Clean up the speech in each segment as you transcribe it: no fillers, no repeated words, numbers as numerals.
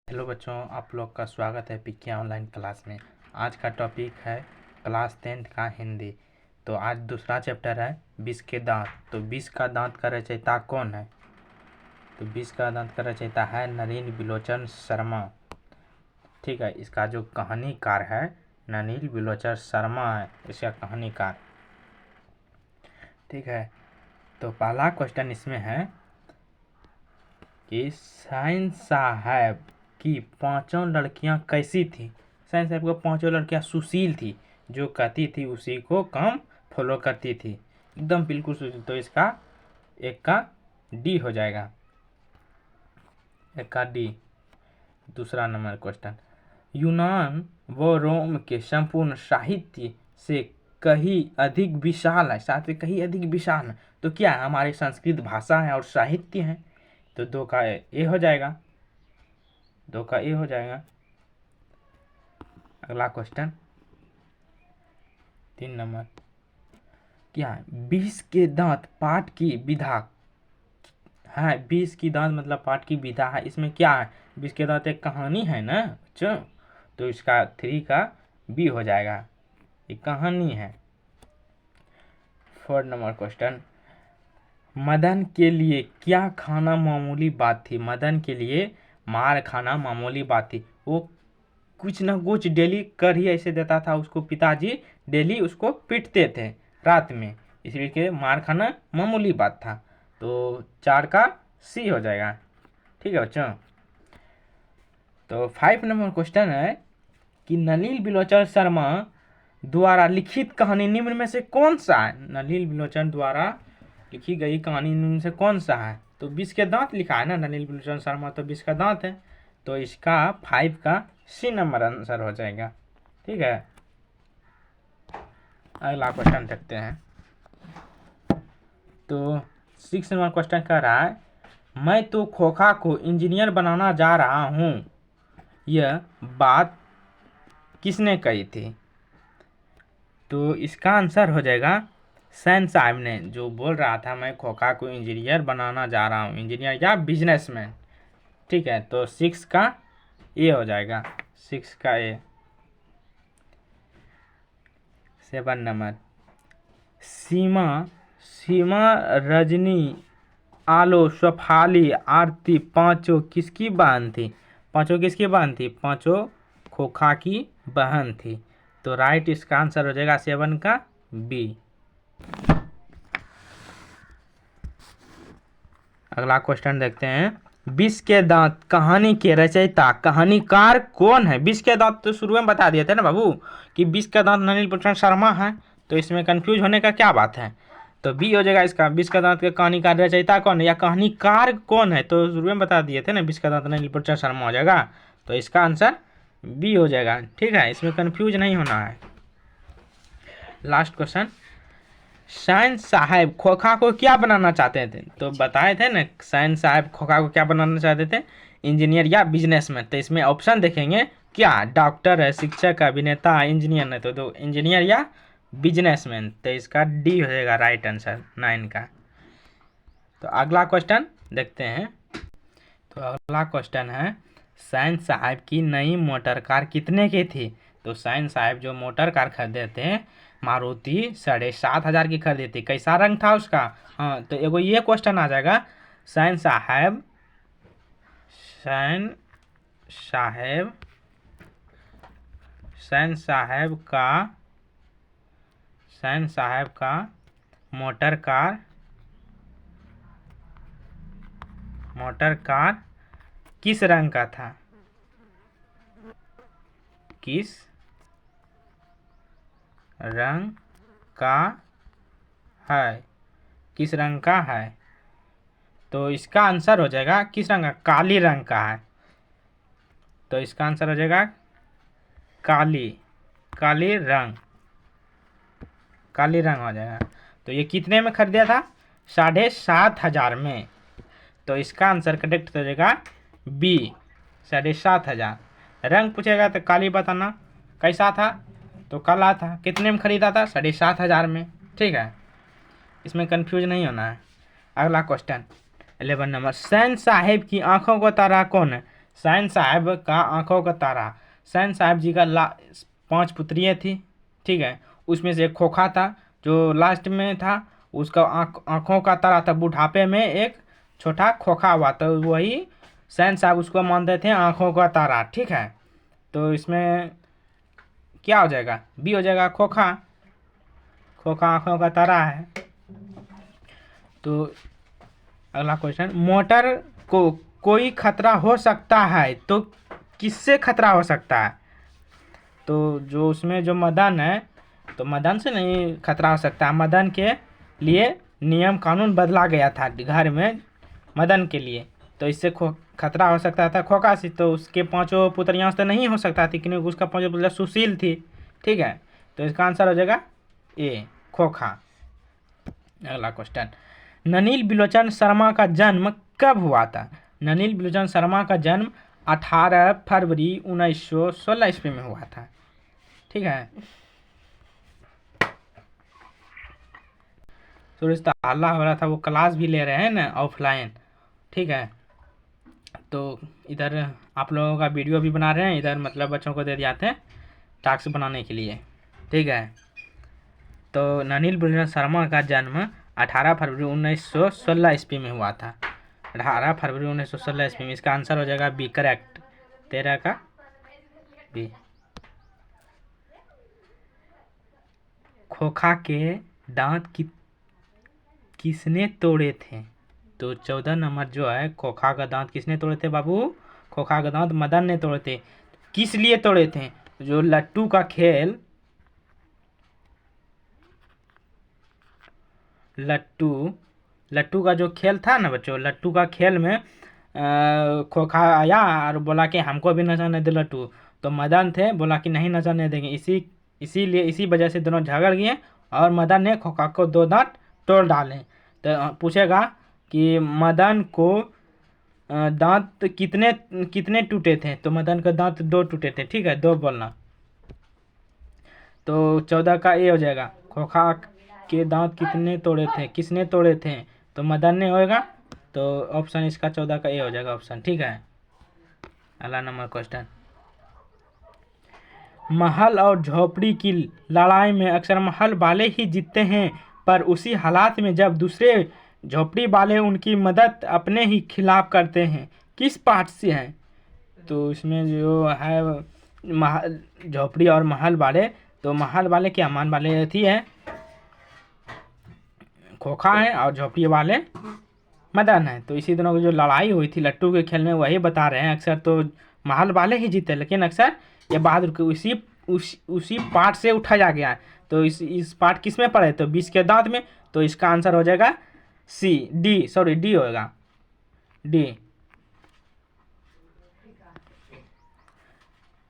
Hello बच्चों, आप लोग का स्वागत है पीके ऑनलाइन क्लास में। आज का टॉपिक है क्लास 10th का हिंदी। तो आज दूसरा चैप्टर है 20 के दांत। तो 20 का दांत का रचयिता कौन है? तो 20 का दांत का रचयिता है नलिनी बिलोचन शर्मा। ठीक है, इसका जो कहानीकार है नलिनी बिलोचन शर्मा है इसका कहानीकार। ठीक है, तो पहला क्वेश्चन इसमें है कि साइंस साहब की पांचों लड़कियां कैसी थी? साइंस साहब को पांचों लड़कियां सुशील थी, जो कहती थी उसी को काम फॉलो करती थी, एकदम बिल्कुल सुशील। तो इसका एक का डी हो जाएगा, एक का डी। दूसरा नंबर क्वेश्चन, यूनान व रोम के संपूर्ण साहित्य से कहीं अधिक विशाल है, साथ में कहीं अधिक विशाल है। तो क्या है? हमारी संस्कृत भाषा है और साहित्य है। तो दो का ए हो जाएगा, दो का ए हो जाएगा। अगला क्वेश्चन 3 नंबर, क्या है? 20 के दांत पाठ की विधा है। 20 की दांत मतलब पाठ की विधा है। इसमें क्या है? 20 के दांत एक कहानी है ना बच्चों, तो इसका 3 का बी हो जाएगा, एक कहानी है। 4 नंबर क्वेश्चन, मदन के लिए क्या खाना मामूली बात थी? मदन के लिए मार खाना मामूली बात थी। वो कुछ ना कुछ डेली कर ही ऐसे देता था, उसको पिताजी डेली उसको पीटते थे रात में, इसलिए कि मार खाना मामूली बात था। तो 4 का सी हो जाएगा। ठीक है बच्चों। तो 5 नंबर क्वेश्चन है कि नलिनी बिलोचन शर्मा द्वारा लिखित कहानी निम्न में से कौन सा है? नलिनी बिलोचन द्वारा लिखी गई कहानी निम्न से कौन सा है? तो 20 के दांत लिखा है ना नलिनी बिलोचन शर्मा, तो 20 का दांत है। तो इसका 5 का सी नंबर आंसर हो जाएगा। ठीक है, अगला क्वेश्चन देखते हैं। तो 6 नंबर क्वेश्चन कह रहा है, मैं तो खोखा को इंजीनियर बनाना जा रहा हूँ, यह बात किसने कही थी? तो इसका आंसर हो जाएगा सैन साहब ने, जो बोल रहा था मैं खोखा को इंजीनियर बनाना जा रहा हूँ, इंजीनियर या बिजनेसमैन। ठीक है, तो 6 का ए हो जाएगा, 6 का ए। 7 नंबर, सीमा सीमा रजनी आलो शफाली आरती पांचों किसकी बहन थी? पांचों किसकी बहन थी? पांचों खोखा की बहन थी। तो राइट इसका आंसर हो जाएगा 7 का बी। अगला क्वेश्चन देखते हैं, 20 के दांत कहानी के रचयिता कहानीकार कौन है? 20 के दांत तो शुरू में बता दिए थे ना बाबू कि 20 का दांत नलिनी बिलोचन शर्मा है, तो इसमें कंफ्यूज होने का क्या बात है? तो बी हो जाएगा इसका। 20 का दांत के कहानीकार रचयिता कौन है या कहानीकार कौन है? तो शुरू में बता दिए थे ना, 20 का दांत नलिनी बिलोचन शर्मा हो जाएगा। तो इसका आंसर बी हो जाएगा। ठीक है, इसमें कंफ्यूज नहीं होना है। लास्ट क्वेश्चन, साइंस साहब खोखा को क्या बनाना चाहते थे? तो बताए थे ना, साइंस साहब खोखा को क्या बनाना चाहते थे? इंजीनियर या बिजनेसमैन। तो इसमें ऑप्शन देखेंगे, क्या डॉक्टर है, शिक्षक, अभिनेता, इंजीनियर है। तो दो इंजीनियर या बिजनेसमैन। तो इसका डी हो जाएगा राइट आंसर 9 का। तो अगला क्वेश्चन देखते हैं। तो अगला क्वेश्चन है, साइंस साहब की नई मोटर कार कितने की थी? तो साइंस साहब जो मोटर कार खरीदे थे मारुति 7,500 की खरीदी थी। कैसा रंग था उसका? हाँ, तो एगो ये क्वेश्चन आ जाएगा, साइंस साहब साइंस साहब का मोटर कार किस रंग का था? किस रंग का है? किस रंग का है? तो इसका आंसर हो जाएगा किस रंग का? काली रंग का है। तो इसका आंसर हो जाएगा काली रंग हो जाएगा। तो ये कितने में खरीदा था? 7,500 में। तो इसका आंसर करेक्ट हो जाएगा बी, 7,500। रंग पूछेगा तो काली बताना, कैसा था? तो काला था। कितने में खरीदा था? 7,500 में। ठीक है, इसमें कंफ्यूज नहीं होना है। अगला क्वेश्चन 11 नंबर, सैन साहेब की आंखों का तारा कौन है? सैन साहब का आंखों का तारा। सैन साहब जी का 5 पुत्रियाँ थी, ठीक है। उसमें से एक खोखा था जो लास्ट में था, उसका आंखों का तारा था। बुढ़ापे में एक छोटा खोखा हुआ, तो वही सैन साहब उसको मानते थे आंखों का तारा, ठीक है। तो इसमें क्या हो जाएगा? बी हो जाएगा, खोखा। खोखा आंखों का तारा है। तो अगला क्वेश्चन, मोटर को कोई खतरा हो सकता है तो किससे खतरा हो सकता है? तो जो उसमें जो मदन है, तो मदन से नहीं खतरा हो सकता। मदन के लिए नियम कानून बदला गया था घर में मदन के लिए, तो इससे खतरा हो सकता था खोखा से। तो उसके 5 पुत्रियाँ तो नहीं हो सकता थी, क्योंकि उसका 5 पुत्रियाँ सुशील थी, ठीक है। तो इसका आंसर हो जाएगा ए, खोखा। अगला क्वेश्चन, ननिल बिलोचन शर्मा का जन्म कब हुआ था? ननिल बिलोचन शर्मा का जन्म 18 फरवरी 1916 ईस्वी में हुआ था, ठीक है। सूरज तो हल्ला हो रहा था, वो क्लास भी ले रहे हैं ना ऑफलाइन, ठीक है। तो इधर आप लोगों का वीडियो भी बना रहे हैं, इधर मतलब बच्चों को दे दिए थे टास्क बनाने के लिए, ठीक है। तो ननिल बिलोचन शर्मा का जन्म 18 फरवरी 1916 ईस्वी में हुआ था। 18 फरवरी 1916 ईस्वी में। इसका आंसर हो जाएगा बी, करेक्ट। 13 का बी। खोखा के दांत किसने तोड़े थे? तो 14 नंबर जो है, खोखा का दांत किसने तोड़े थे बाबू? खोखा का दांत मदन ने तोड़े थे। किस लिए तोड़े थे? जो लट्टू का खेल, लट्टू का जो खेल था ना बच्चों, लट्टू का खेल में खोखा आया और बोला कि हमको भी नचाने दे लट्टू। तो मदन थे, बोला कि नहीं नचाने देंगे। इसीलिए इसी वजह से दोनों झगड़ गए और मदन ने खोखा को 2 दांत तोड़ डाले। तो पूछेगा कि मदन को दांत कितने कितने टूटे थे? तो मदन का दांत 2 टूटे थे, ठीक है, 2 बोलना। तो 14 का ए हो जाएगा। खोखा के दांत कितने तोड़े थे, किसने तोड़े थे? तो मदन ने होएगा। तो ऑप्शन इसका 14 का ए हो जाएगा ऑप्शन, ठीक है। अगला नंबर क्वेश्चन, महल और झोपड़ी की लड़ाई में अक्सर महल वाले ही जीतते हैं, पर उसी हालात में जब दूसरे झोपड़ी वाले उनकी मदद अपने ही खिलाफ करते हैं, किस पाठ से है? तो इसमें जो है महल, झोपड़ी और महल वाले, तो महल वाले क्या, मान वाले थी है खोखा है, और झोपड़ी वाले मदन है। तो इसी दोनों की जो लड़ाई हुई थी लट्टू के खेल में, वही बता रहे हैं। अक्सर तो महल वाले ही जीते, लेकिन अक्सर ये बहादुर के उसी पार्ट से उठाया गया है। तो इस पार्ट किस में पड़े? तो 20 के दांत में। तो इसका आंसर हो जाएगा डी होगा, डी।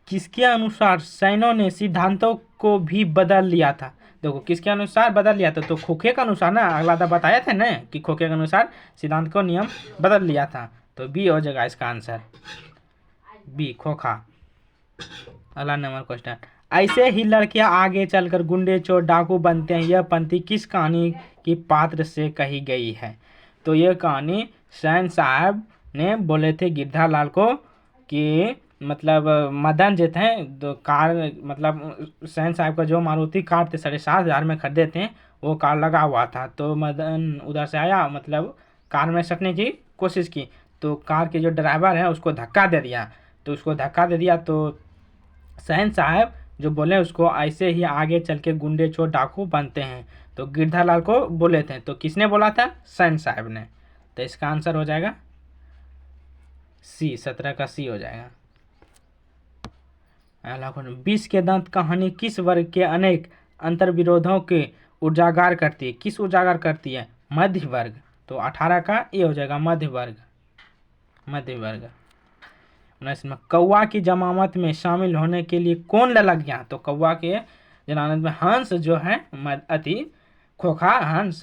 किसके अनुसार सैनों ने सिद्धांतों को भी बदल लिया था? देखो किसके अनुसार बदल लिया था, तो खोखे के अनुसार ना। अगला तो बताया था ना कि खोखे के अनुसार सिद्धांत को नियम बदल लिया था। तो बी हो जाएगा इसका आंसर, बी, खोखा। अगला नंबर क्वेश्चन, ऐसे ही लड़कियां आगे चलकर गुंडे चोर डाकू बनते हैं, यह पंक्ति किस कहानी की पात्र से कही गई है? तो यह कहानी सैन साहब ने बोले थे गिरधालाल को कि मतलब मदन जो थे तो कार, मतलब सैन साहब का जो मारुति कार थे 7,500 में खरीदे थे, वो कार लगा हुआ था। तो मदन उधर से आया, मतलब कार में सटने की कोशिश की, तो कार के जो ड्राइवर है उसको धक्का दे दिया। तो उसको धक्का दे दिया तो सैन साहब जो बोले उसको ऐसे ही आगे चल के गुंडे चोर डाकू बनते हैं, तो गिरधालाल को बोले थे। तो किसने बोला था? सैन साहब ने। तो इसका आंसर हो जाएगा सी, 17 का सी हो जाएगा। 20 के दांत कहानी किस वर्ग के अनेक अंतर्विरोधों के उजागर करती है? किस उजागर करती है? मध्य वर्ग। तो 18 का ए हो जाएगा, मध्य वर्ग, मध्य वर्ग। 19 में कौवा की जमानत में शामिल होने के लिए कौन ललक गया? तो कौवा के जमानत में हंस जो है अति खोखा हंस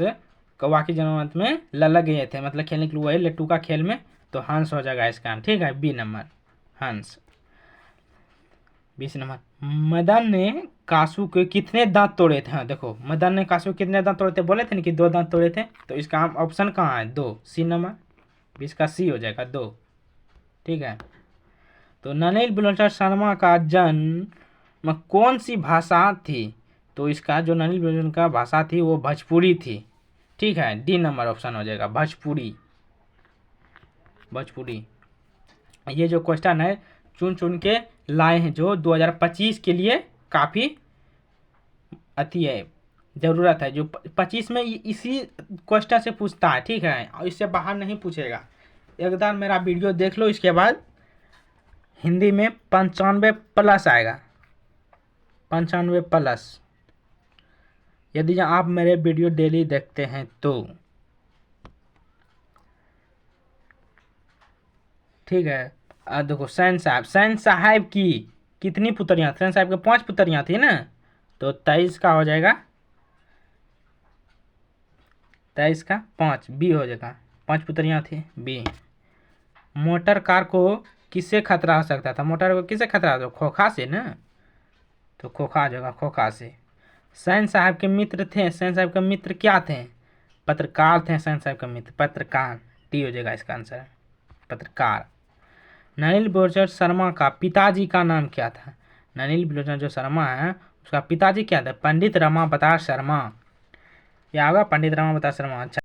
कौवा की जमानत में ललक गए थे, मतलब खेलने के लिए वही लट्टू का खेल में। तो हंस हो जाएगा इसका, ठीक है, बी नंबर, हंस। 20 नंबर, मदन ने कासू के कितने दांत तोड़े थे? हाँ देखो, मदन ने कासू के कितने दांत तोड़े थे? बोले थे ना कि 2 दांत तोड़े थे। तो इसका ऑप्शन कहाँ है? 2, सी नंबर। 20 का सी हो जाएगा, 2, ठीक है। तो नलिनी बुलंदशहर शर्मा का जन्म कौन सी भाषा थी? तो इसका जो नलिनी बुलंदशहर का भाषा थी वो भोजपुरी थी। ठीक है, डी नंबर ऑप्शन हो जाएगा, भोजपुरी। भोजपुरी। ये जो क्वेश्चन है चुन चुन के लाए हैं, जो 2025 के लिए काफ़ी अति है, ज़रूरत है। जो 25 में इसी क्वेश्चन से पूछता है, ठीक है, और इससे बाहर नहीं पूछेगा। एक बार मेरा वीडियो देख लो, इसके बाद हिंदी में 95+ आएगा, 95+, यदि आप मेरे वीडियो डेली देखते हैं तो। ठीक है, देखो सैन साहब की कितनी पुत्रियाँ? सैन साहब के 5 पुत्रियाँ थी ना, तो 23 का हो जाएगा, 23 का 5 बी हो जाएगा, 5 पुत्रियाँ थी, बी। मोटर कार को किससे खतरा हो सकता था? मोटर को किससे खतरा हो? खोखा से ना, तो खोखा जो है, खोखा से। सैन साहब के मित्र थे, सैन साहब के मित्र क्या थे? पत्रकार थे सैन साहब के मित्र, पत्रकार, डी हो जाएगा इसका आंसर, पत्रकार। नलिनी बुलंदशहर शर्मा का पिताजी का नाम क्या था? नलिनी बुलंदशहर जो शर्मा है उसका पिताजी क्या था? पंडित रमावतार शर्मा। क्या होगा? पंडित रमावतार शर्मा। अच्छा।